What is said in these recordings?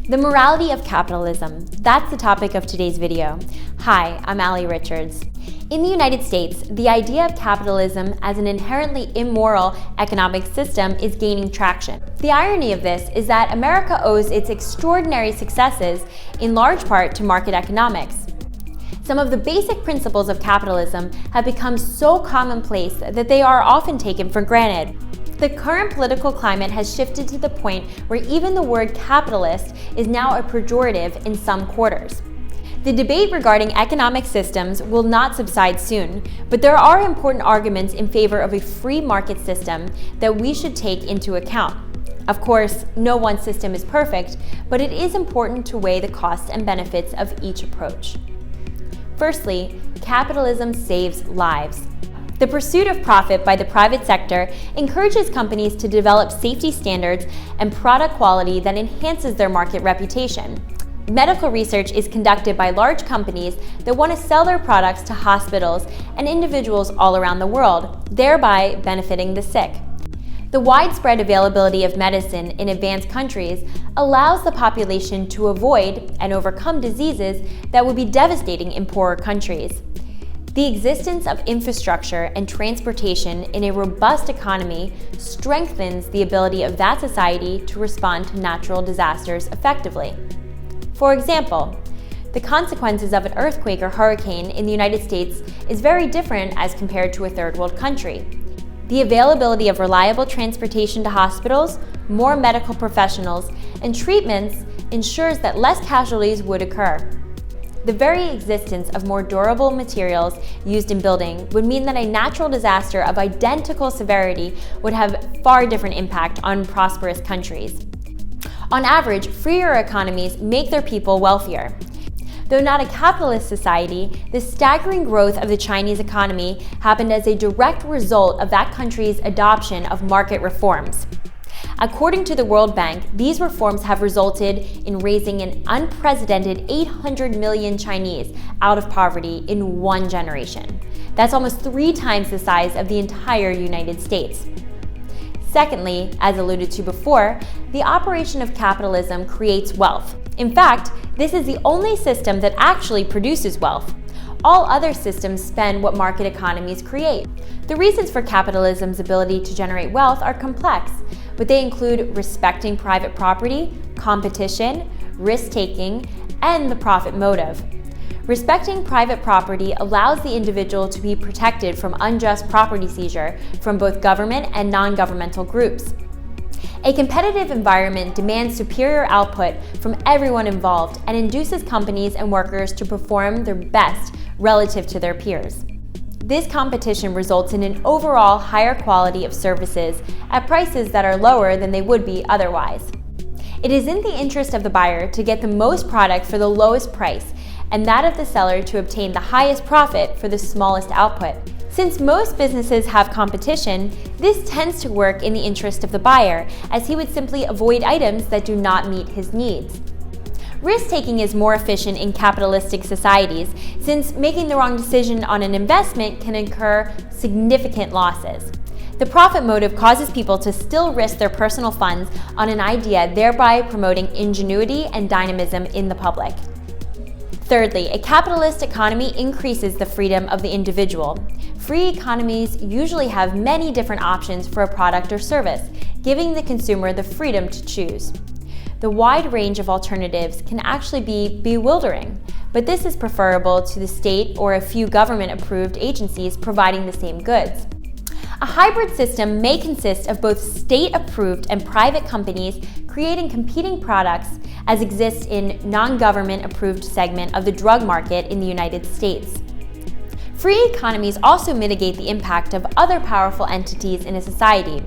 The morality of capitalism. That's the topic of today's video. Hi, I'm Allie Richards. In the United States, the idea of capitalism as an inherently immoral economic system is gaining traction. The irony of this is that America owes its extraordinary successes in large part to market economics. Some of the basic principles of capitalism have become so commonplace that they are often taken for granted. The current political climate has shifted to the point where even the word capitalist is now a pejorative in some quarters. The debate regarding economic systems will not subside soon, but there are important arguments in favor of a free market system that we should take into account. Of course, no one system is perfect, but it is important to weigh the costs and benefits of each approach. Firstly, capitalism saves lives. The pursuit of profit by the private sector encourages companies to develop safety standards and product quality that enhances their market reputation. Medical research is conducted by large companies that want to sell their products to hospitals and individuals all around the world, thereby benefiting the sick. The widespread availability of medicine in advanced countries allows the population to avoid and overcome diseases that would be devastating in poorer countries. The existence of infrastructure and transportation in a robust economy strengthens the ability of that society to respond to natural disasters effectively. For example, the consequences of an earthquake or hurricane in the United States is very different as compared to a third world country. The availability of reliable transportation to hospitals, more medical professionals, and treatments ensures that less casualties would occur. The very existence of more durable materials used in building would mean that a natural disaster of identical severity would have far different impact on prosperous countries. On average, freer economies make their people wealthier. Though not a capitalist society, the staggering growth of the Chinese economy happened as a direct result of that country's adoption of market reforms. According to the World Bank, these reforms have resulted in raising an unprecedented 800 million Chinese out of poverty in one generation. That's almost 3 times the size of the entire United States. Secondly, as alluded to before, the operation of capitalism creates wealth. In fact, this is the only system that actually produces wealth. All other systems spend what market economies create. The reasons for capitalism's ability to generate wealth are complex, but they include respecting private property, competition, risk-taking, and the profit motive. Respecting private property allows the individual to be protected from unjust property seizure from both government and non-governmental groups. A competitive environment demands superior output from everyone involved and induces companies and workers to perform their best relative to their peers. This competition results in an overall higher quality of services at prices that are lower than they would be otherwise. It is in the interest of the buyer to get the most product for the lowest price, and that of the seller to obtain the highest profit for the smallest output. Since most businesses have competition, this tends to work in the interest of the buyer, as he would simply avoid items that do not meet his needs. Risk-taking is more efficient in capitalistic societies, since making the wrong decision on an investment can incur significant losses. The profit motive causes people to still risk their personal funds on an idea, thereby promoting ingenuity and dynamism in the public. Thirdly, a capitalist economy increases the freedom of the individual. Free economies usually have many different options for a product or service, giving the consumer the freedom to choose. The wide range of alternatives can actually be bewildering, but this is preferable to the state or a few government-approved agencies providing the same goods. A hybrid system may consist of both state-approved and private companies creating competing products, as exists in non-government-approved segment of the drug market in the United States. Free economies also mitigate the impact of other powerful entities in a society.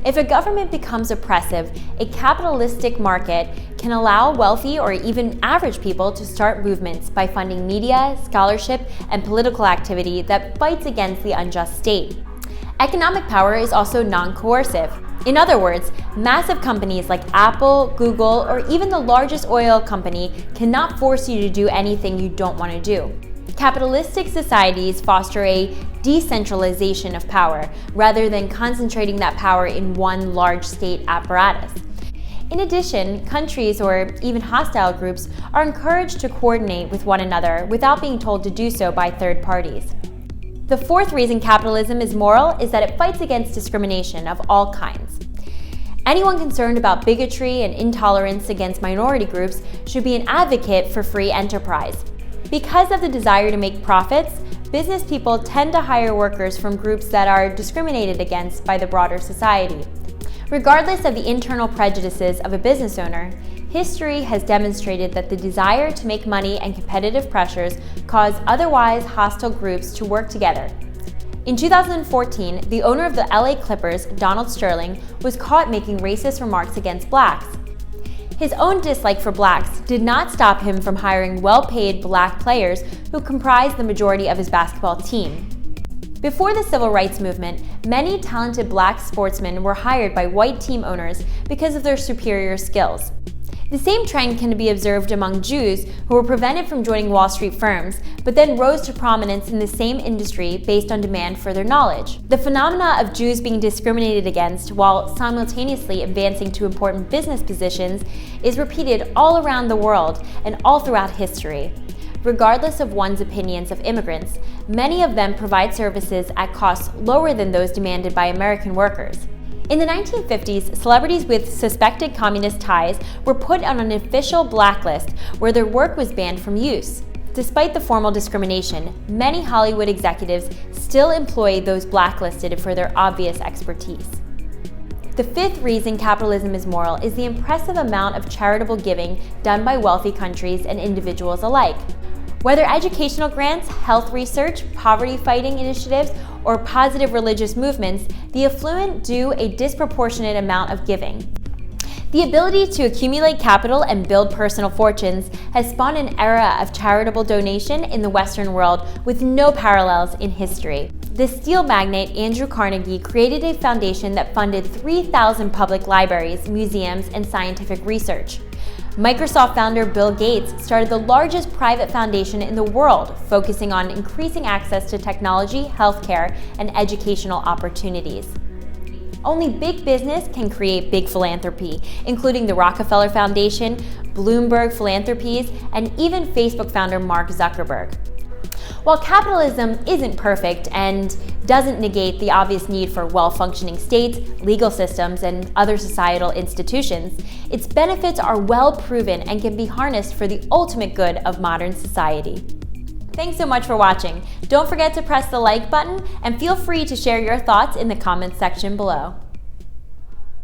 If a government becomes oppressive, a capitalistic market can allow wealthy or even average people to start movements by funding media, scholarship, and political activity that fights against the unjust state. Economic power is also non-coercive. In other words, massive companies like Apple, Google, or even the largest oil company cannot force you to do anything you don't want to do. Capitalistic societies foster a decentralization of power rather than concentrating that power in one large state apparatus. In addition, countries or even hostile groups are encouraged to coordinate with one another without being told to do so by third parties. The fourth reason capitalism is moral is that it fights against discrimination of all kinds. Anyone concerned about bigotry and intolerance against minority groups should be an advocate for free enterprise. Because of the desire to make profits, business people tend to hire workers from groups that are discriminated against by the broader society. Regardless of the internal prejudices of a business owner, history has demonstrated that the desire to make money and competitive pressures cause otherwise hostile groups to work together. In 2014, the owner of the LA Clippers, Donald Sterling, was caught making racist remarks against blacks. His own dislike for blacks did not stop him from hiring well-paid black players who comprised the majority of his basketball team. Before the civil rights movement, many talented black sportsmen were hired by white team owners because of their superior skills. The same trend can be observed among Jews who were prevented from joining Wall Street firms, but then rose to prominence in the same industry based on demand for their knowledge. The phenomena of Jews being discriminated against while simultaneously advancing to important business positions is repeated all around the world and all throughout history. Regardless of one's opinions of immigrants, many of them provide services at costs lower than those demanded by American workers. In the 1950s, celebrities with suspected communist ties were put on an official blacklist where their work was banned from use. Despite the formal discrimination, many Hollywood executives still employ those blacklisted for their obvious expertise. The fifth reason capitalism is moral is the impressive amount of charitable giving done by wealthy countries and individuals alike. Whether educational grants, health research, poverty-fighting initiatives, or positive religious movements, the affluent do a disproportionate amount of giving. The ability to accumulate capital and build personal fortunes has spawned an era of charitable donation in the Western world with no parallels in history. The steel magnate Andrew Carnegie created a foundation that funded 3,000 public libraries, museums, and scientific research. Microsoft founder Bill Gates started the largest private foundation in the world, focusing on increasing access to technology, healthcare, and educational opportunities. Only big business can create big philanthropy, including the Rockefeller Foundation, Bloomberg Philanthropies, and even Facebook founder Mark Zuckerberg. While capitalism isn't perfect and doesn't negate the obvious need for well-functioning states, legal systems, and other societal institutions, its benefits are well proven and can be harnessed for the ultimate good of modern society. Thanks so much for watching. Don't forget to press the like button and feel free to share your thoughts in the comments section below.